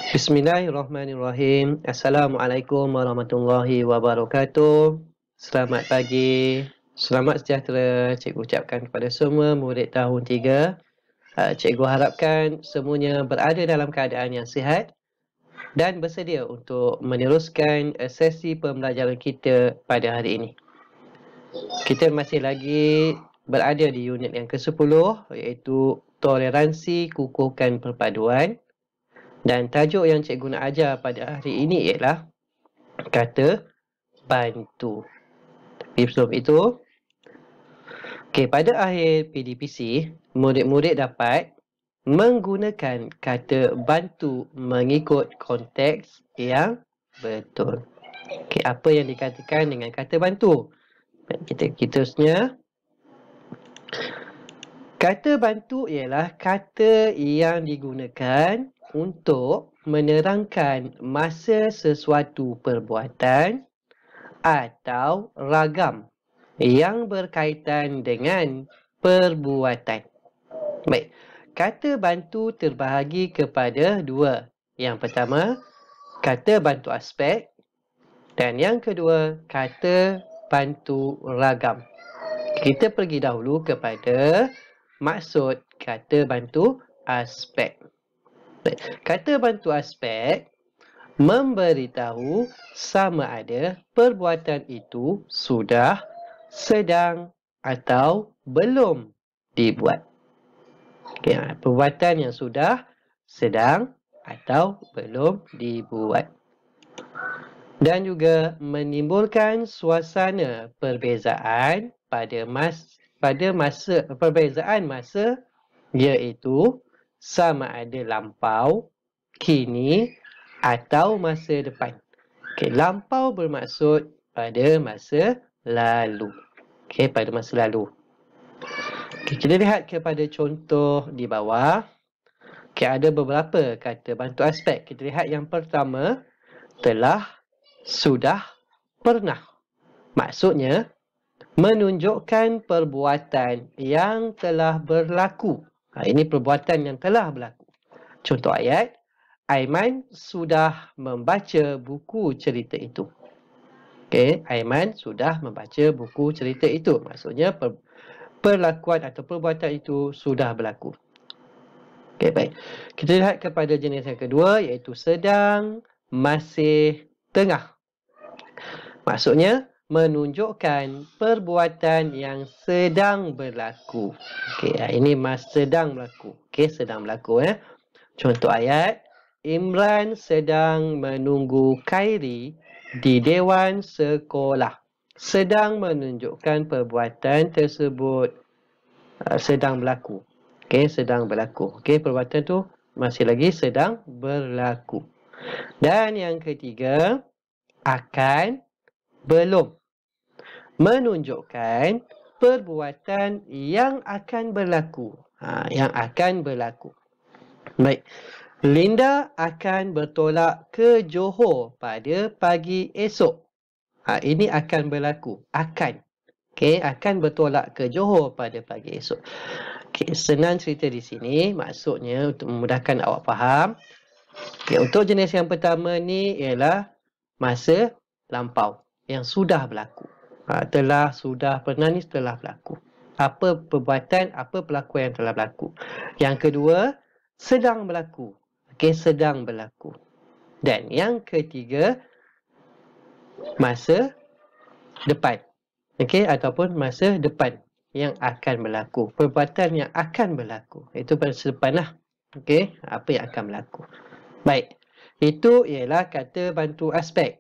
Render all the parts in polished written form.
Bismillahirrahmanirrahim. Assalamualaikum warahmatullahi wabarakatuh. Selamat pagi. Selamat sejahtera cikgu ucapkan kepada semua murid tahun 3. Cikgu harapkan semuanya berada dalam keadaan yang sihat dan bersedia untuk meneruskan sesi pembelajaran kita pada hari ini. Kita masih lagi berada di unit yang ke-10 iaitu toleransi kukuhkan perpaduan. Dan tajuk yang cikgu nak ajar pada hari ini ialah kata bantu. Tapi sebelum itu, pada akhir PDPC, murid-murid dapat menggunakan kata bantu mengikut konteks yang betul. Apa yang dikatakan dengan kata bantu? Kita terusnya. Kata bantu ialah kata yang digunakan untuk menerangkan masa sesuatu perbuatan atau ragam yang berkaitan dengan perbuatan. Baik, kata bantu terbahagi kepada dua. Yang pertama, kata bantu aspek dan yang kedua, kata bantu ragam. Kita pergi dahulu kepada maksud kata bantu aspek. Kata bantu aspek memberitahu sama ada perbuatan itu sudah, sedang atau belum dibuat. Perbuatan yang sudah, sedang atau belum dibuat. Dan juga menimbulkan suasana perbezaan pada perbezaan masa iaitu sama ada lampau, kini atau masa depan. Lampau bermaksud pada masa lalu. Pada masa lalu. Kita lihat kepada contoh di bawah. Ada beberapa kata bantu aspek. Kita lihat yang pertama, telah, sudah, pernah. Maksudnya, menunjukkan perbuatan yang telah berlaku. Ini perbuatan yang telah berlaku. Contoh ayat, Aiman sudah membaca buku cerita itu. Aiman sudah membaca buku cerita itu. Maksudnya perlakuan atau perbuatan itu sudah berlaku. Baik. Kita lihat kepada jenis yang kedua iaitu sedang, masih, tengah. Maksudnya menunjukkan perbuatan yang sedang berlaku. Ini sedang berlaku. Sedang berlaku. Contoh ayat, Imran sedang menunggu Khairi di dewan sekolah. Sedang menunjukkan perbuatan tersebut sedang berlaku. Sedang berlaku. Perbuatan tu masih lagi sedang berlaku. Dan yang ketiga, akan, belum. Menunjukkan perbuatan yang akan berlaku. Yang akan berlaku. Baik. Linda akan bertolak ke Johor pada pagi esok. Ini akan berlaku. Akan. Akan bertolak ke Johor pada pagi esok. Senang cerita di sini. Maksudnya untuk memudahkan awak faham. Untuk jenis yang pertama ni ialah masa lampau yang sudah berlaku. Telah, sudah, pernah ni telah berlaku. Apa perbuatan, apa perlakuan yang telah berlaku. Yang kedua, sedang berlaku. Sedang berlaku. Dan yang ketiga, masa depan. Ataupun masa depan yang akan berlaku. Perbuatan yang akan berlaku. Itu masa depan lah. Apa yang akan berlaku. Baik. Itu ialah kata bantu aspek.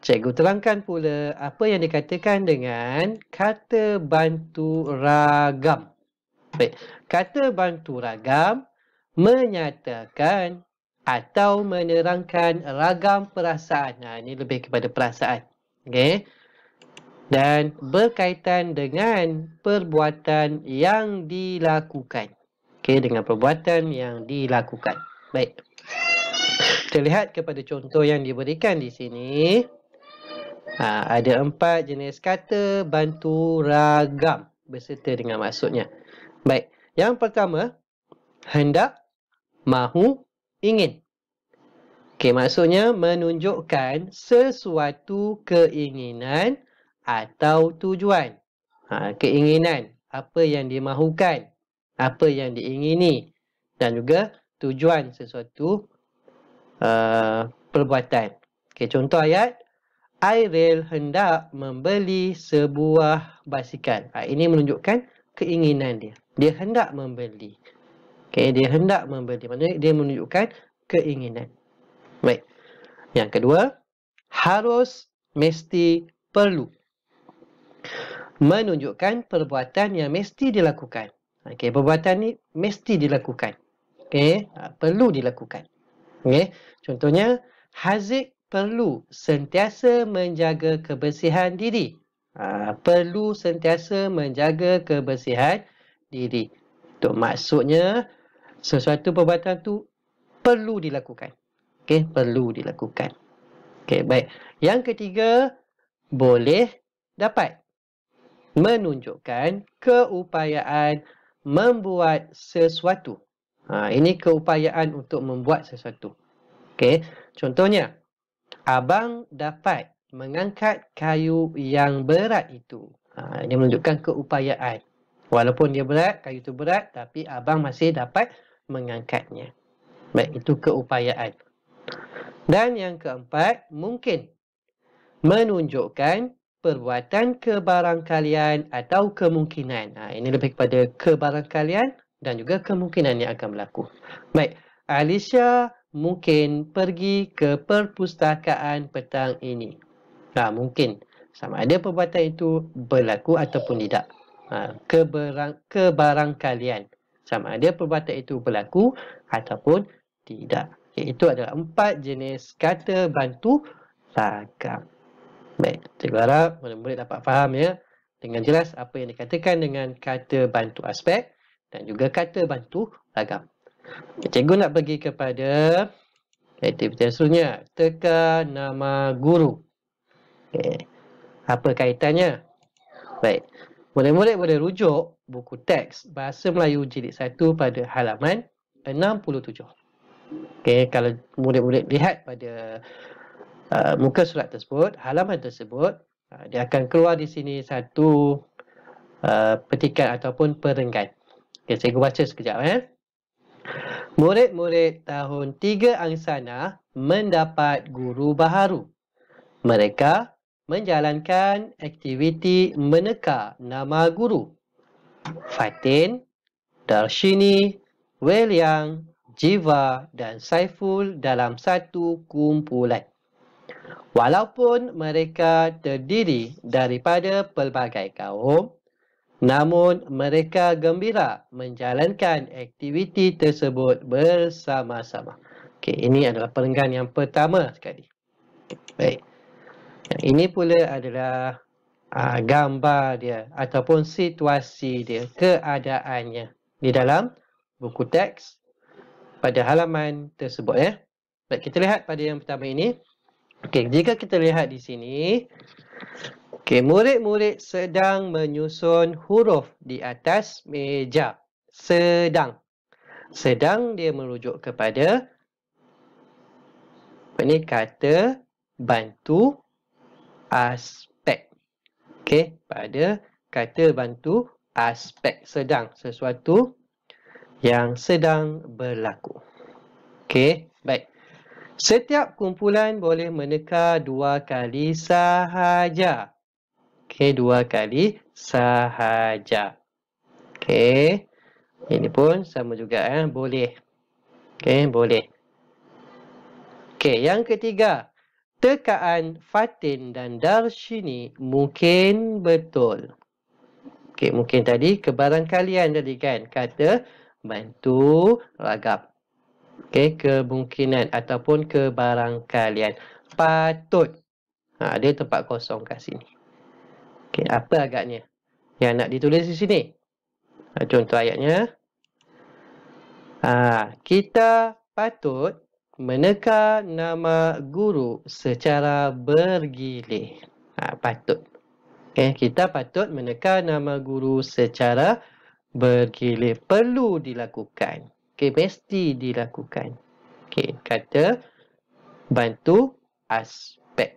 Cikgu terangkan pula apa yang dikatakan dengan kata bantu ragam. Baik. Kata bantu ragam menyatakan atau menerangkan ragam perasaan. Ini lebih kepada perasaan. Dan berkaitan dengan perbuatan yang dilakukan. Dengan perbuatan yang dilakukan. Baik. Kita lihat kepada contoh yang diberikan di sini. Ada 4 jenis kata bantu ragam beserta dengan maksudnya. Baik. Yang pertama, hendak, mahu, ingin. Okey, maksudnya menunjukkan sesuatu keinginan atau tujuan. Keinginan, apa yang dimahukan, apa yang diingini dan juga tujuan sesuatu perbuatan. Okey, contoh ayat, Airil hendak membeli sebuah basikal. Ini menunjukkan keinginan dia. Dia hendak membeli. Okey, dia hendak membeli. Maksudnya dia menunjukkan keinginan. Baik. Yang kedua, harus, mesti, perlu. Menunjukkan perbuatan yang mesti dilakukan. Okey, perbuatan ni mesti dilakukan. Okey, perlu dilakukan. Okey, contohnya, Haziq perlu sentiasa menjaga kebersihan diri. Perlu sentiasa menjaga kebersihan diri. Itu maksudnya, sesuatu perbuatan tu perlu dilakukan. Okey, perlu dilakukan. Okey, baik. Yang ketiga, boleh, dapat. Menunjukkan keupayaan membuat sesuatu. Ini keupayaan untuk membuat sesuatu. Okey, contohnya, abang dapat mengangkat kayu yang berat itu. Ini menunjukkan keupayaan. Walaupun dia berat, kayu itu berat, tapi abang masih dapat mengangkatnya. Baik, itu keupayaan. Dan yang keempat, mungkin menunjukkan perbuatan kebarangkalian atau kemungkinan. Ini lebih kepada kebarangkalian dan juga kemungkinan yang akan berlaku. Baik, Alicia mungkin pergi ke perpustakaan petang ini. Mungkin. Sama ada perbuatan itu berlaku ataupun tidak. Kebarangkalian. Sama ada perbuatan itu berlaku ataupun tidak. Itu adalah 4 jenis kata bantu ragam. Baik, cikgu harap murid-murid dapat faham ya dengan jelas apa yang dikatakan dengan kata bantu aspek dan juga kata bantu ragam. Cikgu nak pergi kepada aktiviti seterusnya. Teka nama guru. Okay. Apa kaitannya? Baik, murid-murid boleh rujuk buku teks Bahasa Melayu Jilid 1 pada halaman 67. Okay, kalau murid-murid lihat pada muka surat tersebut, halaman tersebut, dia akan keluar di sini satu petikan ataupun perenggan. Okay, saya baca sekejap. Murid-murid tahun 3 angsana mendapat guru baharu. Mereka menjalankan aktiviti meneka nama guru. Fatin, Darshini, Weliang, Jiva dan Saiful dalam satu kumpulan. Walaupun mereka terdiri daripada pelbagai kaum, namun mereka gembira menjalankan aktiviti tersebut bersama-sama. Okey, ini adalah perenggan yang pertama sekali. Baik. Yang ini pula adalah gambar dia ataupun situasi dia, keadaannya di dalam buku teks pada halaman tersebut. Baik, kita lihat pada yang pertama ini. Okey, jika kita lihat di sini, murid-murid sedang menyusun huruf di atas meja. Sedang. Sedang dia merujuk kepada kata bantu aspek. Okey, pada kata bantu aspek, sedang, sesuatu yang sedang berlaku. Okey, baik. Setiap kumpulan boleh meneka 2 kali sahaja. Okey, 2 kali sahaja. Okey, ini pun sama juga boleh. Okey, boleh. Okey, yang ketiga, tekaan Fatin dan Darshini mungkin betul. Okey, mungkin tadi kebarangkalian tadi kan, kata bantu ragam. Okey, kemungkinan ataupun kebarangkalian. Patut. Ada tempat kosong kat sini. Okey, apa agaknya yang nak ditulis di sini? Contoh ayatnya. Kita patut meneka nama guru secara bergilir. Patut. Okay, kita patut meneka nama guru secara bergilir. Perlu dilakukan. Okay, mesti dilakukan. Okey, kata bantu aspek.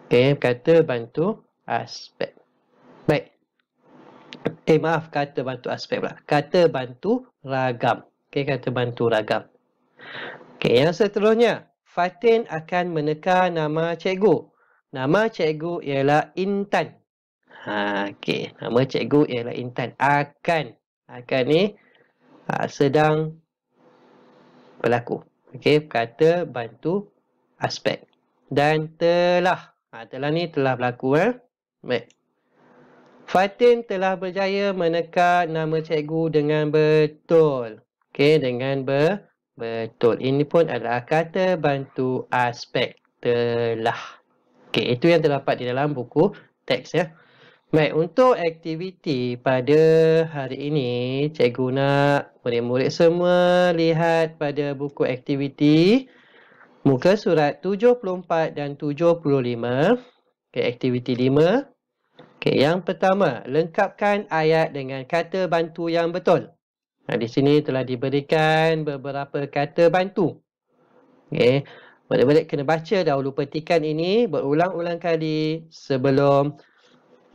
Okey, kata bantu aspek. Baik. Maaf, kata bantu aspek pula. Kata bantu ragam. Okey, kata bantu ragam. Okey, yang seterusnya. Fatin akan meneka nama cikgu. Nama cikgu ialah Intan. Okey, nama cikgu ialah Intan. Akan ni sedang berlaku. Okey, kata bantu aspek. Dan telah. Telah ni telah berlaku. Baik. Fatin telah berjaya meneka nama cikgu dengan betul. Okey, dengan betul. Ini pun adalah kata bantu aspek. Telah. Okey, itu yang terdapat di dalam buku teks ya. Baik, untuk aktiviti pada hari ini, cikgu nak murid-murid semua lihat pada buku aktiviti muka surat 74 dan 75. Okey, aktiviti 5. Okey, yang pertama, lengkapkan ayat dengan kata bantu yang betul. Di sini telah diberikan beberapa kata bantu. Okey, murid-murid kena baca dahulu petikan ini berulang-ulang kali sebelum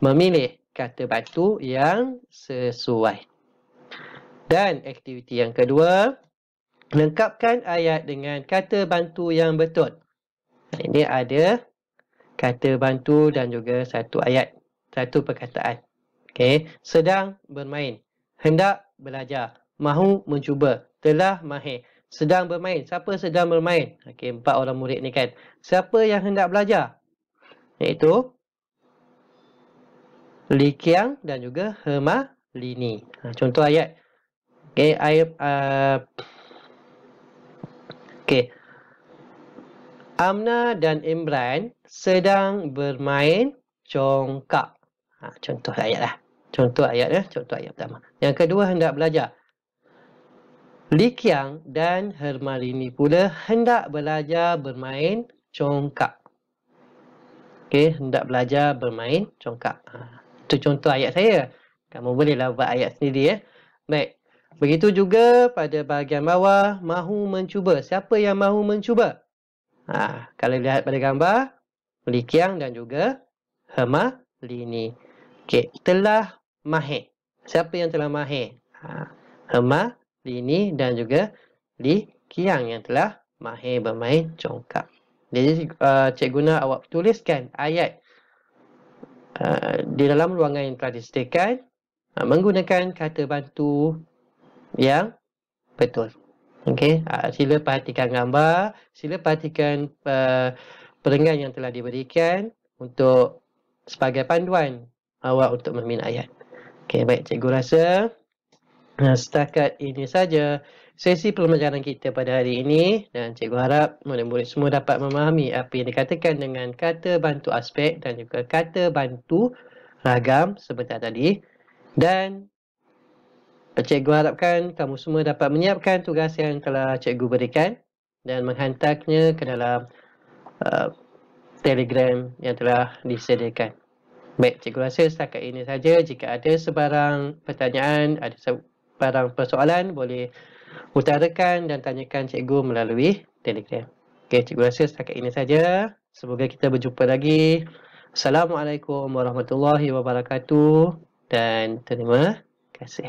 memilih kata bantu yang sesuai. Dan aktiviti yang kedua, lengkapkan ayat dengan kata bantu yang betul. Ini ada kata bantu dan juga satu ayat. Satu perkataan. Okey, sedang bermain, hendak belajar, mahu mencuba, telah mahir, sedang bermain. Siapa sedang bermain? Okey, 4 orang murid ni kan. Siapa yang hendak belajar? Iaitu Li Qiang dan juga Herma Lini. Contoh ayat. Okey, okey. Amna dan Imran sedang bermain congkak. Contoh ayat lah. Contoh ayat ya. Contoh ayat pertama. Yang kedua, hendak belajar. Li Qiang dan Hermalini pula hendak belajar bermain congkak. Okey, hendak belajar bermain congkak. Itu contoh ayat saya. Kamu bolehlah buat ayat sendiri ya. Baik. Begitu juga pada bahagian bawah, mahu mencuba. Siapa yang mahu mencuba? Kalau lihat pada gambar, Li Qiang dan juga Hermalini. Okey, telah mahir. Siapa yang telah mahir? Hermalini dan juga Li Qiang yang telah mahir bermain congkak. Jadi cikgu nak awak tuliskan ayat di dalam ruangan yang telah disediakan menggunakan kata bantu yang betul. Okey, sila perhatikan gambar, sila perhatikan perenggan yang telah diberikan untuk sebagai panduan awak untuk memin ayat. Okey, baik, cikgu rasa setakat ini saja sesi pembelajaran kita pada hari ini dan cikgu harap murid-murid semua dapat memahami apa yang dikatakan dengan kata bantu aspek dan juga kata bantu ragam sebentar tadi. Dan cikgu harapkan kamu semua dapat menyiapkan tugas yang telah cikgu berikan dan menghantarnya ke dalam Telegram yang telah disediakan. Baik, cikgu rasa setakat ini saja. Jika ada sebarang pertanyaan, ada sebarang persoalan, boleh utarakan dan tanyakan cikgu melalui Telegram. Okey, cikgu rasa setakat ini saja. Semoga kita berjumpa lagi. Assalamualaikum warahmatullahi wabarakatuh dan terima kasih.